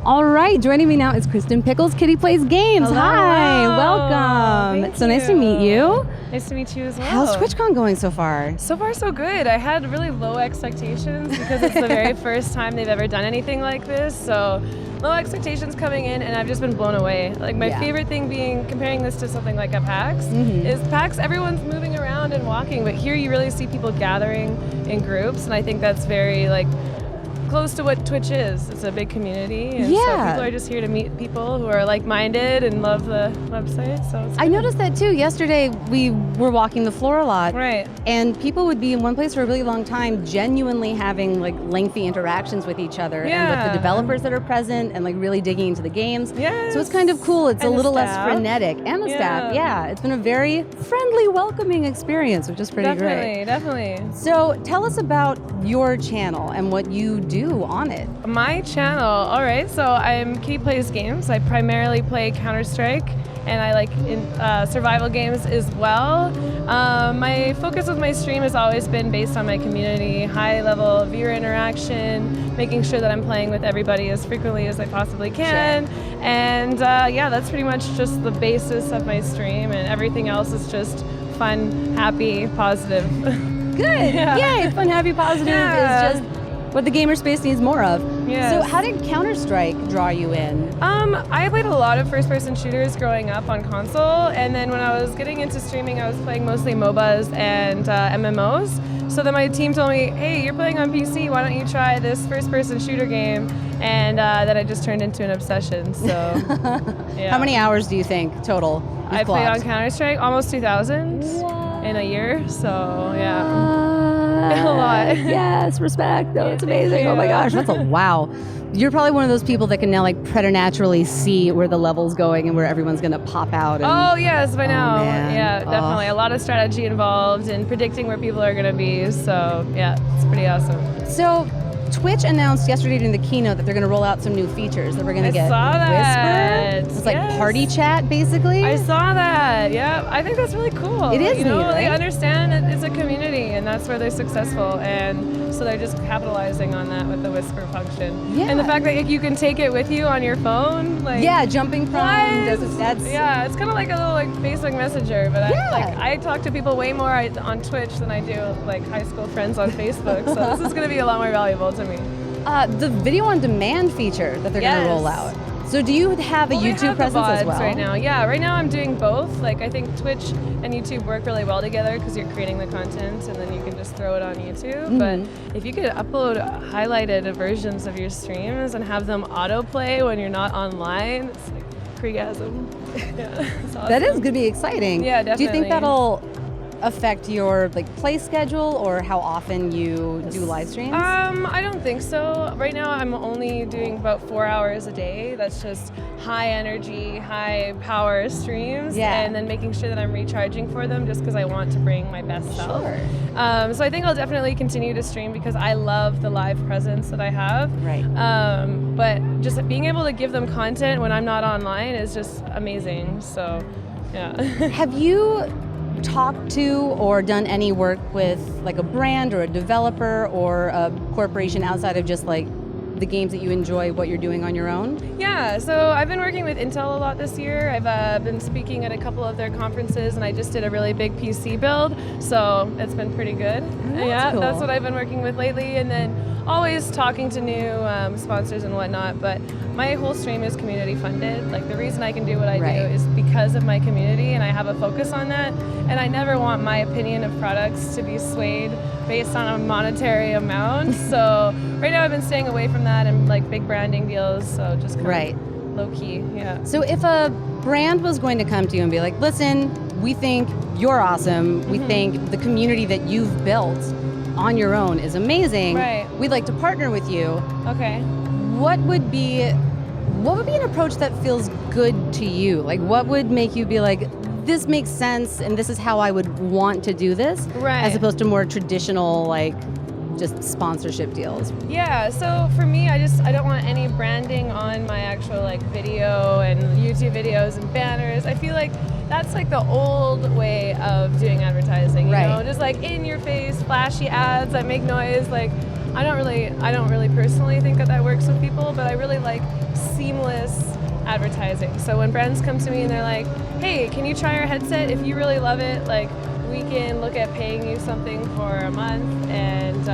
All right, joining me now is Kristen Pickles, Kitty Plays Games. Hello. Hi, welcome. Thank so you. nice to meet you. Nice to meet you as well. How's TwitchCon going so far? So far, so good. I had really low expectations because it's the very first time they've ever done anything like this. So low expectations coming in, and I've just been blown away. Like my favorite thing being comparing this to something like a PAX is PAX, everyone's moving around and walking, but here you really see people gathering in groups, and I think that's very close to what Twitch is. It's a big community, and so people are just here to meet people who are like-minded and love the website. So I noticed that too. Yesterday we were walking the floor a lot, and people would be in one place for a really long time, genuinely having lengthy interactions with each other and with the developers that are present, and really digging into the games. So it's kind of cool. It's a little less frenetic, and the staff. Yeah, it's been a very friendly, welcoming experience, which is pretty great. Definitely. So tell us about your channel and what you do on it. My channel, all right, so I'm KittyPlaysGames. I primarily play Counter-Strike, and I like survival games as well. My focus with my stream has always been based on my community, high-level viewer interaction, making sure that I'm playing with everybody as frequently as I possibly can. And yeah, that's pretty much just the basis of my stream, and everything else is just fun, happy, positive. Good. Yay, fun, happy, positive is just what the gamer space needs more of. So how did Counter-Strike draw you in? I played a lot of first-person shooters growing up on console, and then when I was getting into streaming, I was playing mostly MOBAs and MMOs. So then my team told me, hey, you're playing on PC, why don't you try this first-person shooter game? And then I just turned into an obsession, so How many hours do you think total? I played on Counter-Strike almost 2,000 in a year, so a lot. Yes, respect. No, it's amazing. Oh my gosh, that's wow. You're probably one of those people that can now preternaturally see where the level's going and where everyone's going to pop out. And, yes, by now. Man. Yeah, definitely. A lot of strategy involved in predicting where people are going to be. So yeah, it's pretty awesome. So Twitch announced yesterday during the keynote that they're going to roll out some new features that we're going to get. I saw that. Whisper. It's like party chat, basically. I saw that. Yeah, I think that's really cool. It is neat, right? They understand it's a community, and that's where they're successful, and so they're just capitalizing on that with the Whisper function. And the fact that you can take it with you on your phone, jumping from. It's kind of like a little Facebook Messenger, but I talk to people way more on Twitch than I do high school friends on Facebook. So this is going to be a lot more valuable to me. The video on demand feature that they're going to roll out. So do you have a YouTube presence as well? Right now, right now I'm doing both. I think Twitch and YouTube work really well together because you're creating the content and then you can just throw it on YouTube. But if you could upload highlighted versions of your streams and have them autoplay when you're not online, it's freagasm. It's awesome. That is going to be exciting. Yeah, definitely. Do you think that'll affect your play schedule or how often you do live streams? I don't think so. Right now I'm only doing about 4 hours a day. That's just high energy, high power streams, and then making sure that I'm recharging for them just because I want to bring my best self. So I think I'll definitely continue to stream because I love the live presence that I have. But just being able to give them content when I'm not online is just amazing. So Have you talked to or done any work with a brand or a developer or a corporation outside of just the games that you enjoy, what you're doing on your own? Yeah, so I've been working with Intel a lot this year. I've been speaking at a couple of their conferences, and I just did a really big PC build, so it's been pretty good. Cool. That's what I've been working with lately, and then always talking to new sponsors and whatnot, but my whole stream is community funded. The reason I can do what I do is because of my community, and I have a focus on that, and I never want my opinion of products to be swayed based on a monetary amount. So right now I've been staying away from that and big branding deals, so just kind of low key. So if a brand was going to come to you and be like, listen, we think you're awesome, we think the community that you've built on your own is amazing, we'd like to partner with you. What would be an approach that feels good to you? What would make you be like, this makes sense and this is how I would want to do this, as opposed to more traditional just sponsorship deals? So for me, I don't want any branding on my actual video and YouTube videos and banners. I feel like that's the old way of doing advertising, you know, just in your face, flashy ads that make noise. I don't really personally think that works with people, but I really like seamless advertising. So when brands come to me and they're like, hey, can you try our headset? If you really love it, like, we can look at paying you something for a month and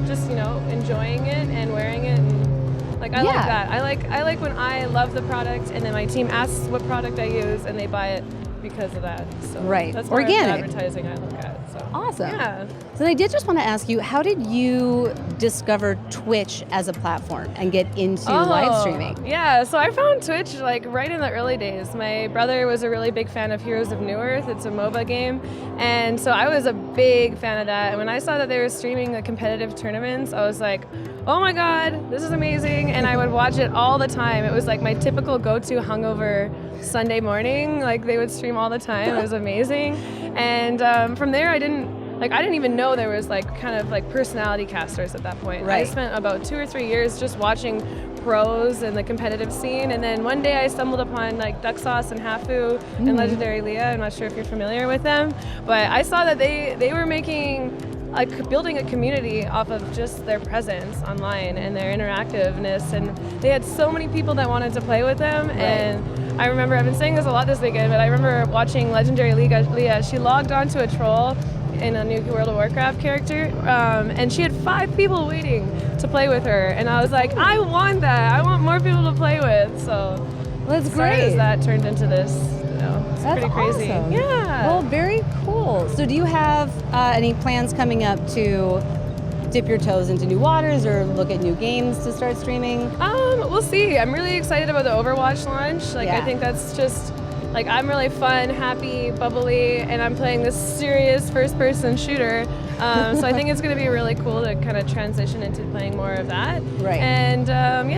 just, you know, enjoying it and wearing it. And, like, I like that. I like when I love the product and then my team asks what product I use and they buy it because of that. So that's more organic advertising I look at. So. Awesome. Yeah. So I did just want to ask you, how did you discover Twitch as a platform and get into live streaming? Yeah, so I found Twitch like right in the early days. My brother was a really big fan of Heroes of New Earth. It's a MOBA game. And so I was a big fan of that. And when I saw that they were streaming the competitive tournaments, I was like, oh my God, this is amazing. And I would watch it all the time. It was like my typical go-to hungover Sunday morning. Like they would stream all the time. It was amazing. And from there, I didn't even know there was like kind of like personality casters at that point. Right. I spent about 2 or 3 years just watching pros and the competitive scene, and then one day I stumbled upon like Duck Sauce and Hafu and Legendary Leah. I'm not sure if you're familiar with them, but I saw that they were making like building a community off of just their presence online and their interactiveness, and they had so many people that wanted to play with them. Right. And I remember, I've been saying this a lot this weekend, but I remember watching Legendary Leah. She logged onto a troll in a new World of Warcraft character, and she had 5 people waiting to play with her, and I was like, I want that. I want more people to play with. So that's great. As that turned into this, you know, it's That's pretty crazy. awesome. Yeah. Well, very cool. So do you have any plans coming up to dip your toes into new waters or look at new games to start streaming? We'll see. I'm really excited about the Overwatch launch. Like, I think that's just, like, I'm really fun, happy, bubbly, and I'm playing this serious first-person shooter. So I think it's going to be really cool to kind of transition into playing more of that. Right. And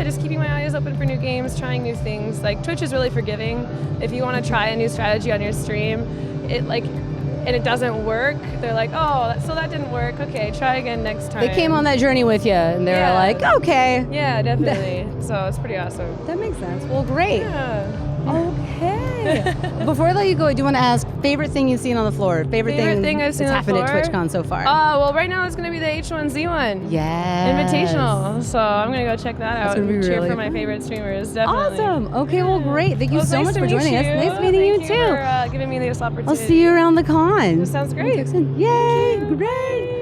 just keeping my eyes open for new games, trying new things. Like, Twitch is really forgiving. If you want to try a new strategy on your stream, and it doesn't work, they're like, oh, so that didn't work. Okay, try again next time. They came on that journey with you, and they were like, okay. Yeah, definitely. So it's pretty awesome. That makes sense. Well, great. Yeah. Okay. Before I let you go, I do want to ask, favorite thing you've seen on the floor? Favorite thing I've seen that's on the happened floor? at TwitchCon so far? Well, right now it's going to be the H1Z1. Yes. Invitational. So I'm going to go check that out and cheer really for my fun. favorite streamers. Definitely. Awesome. Okay, well, great. Thank you so nice much to for meet joining us. you. Nice meeting you Thank too. For giving me this opportunity. I'll see you around the con. Sounds great. Yay, great.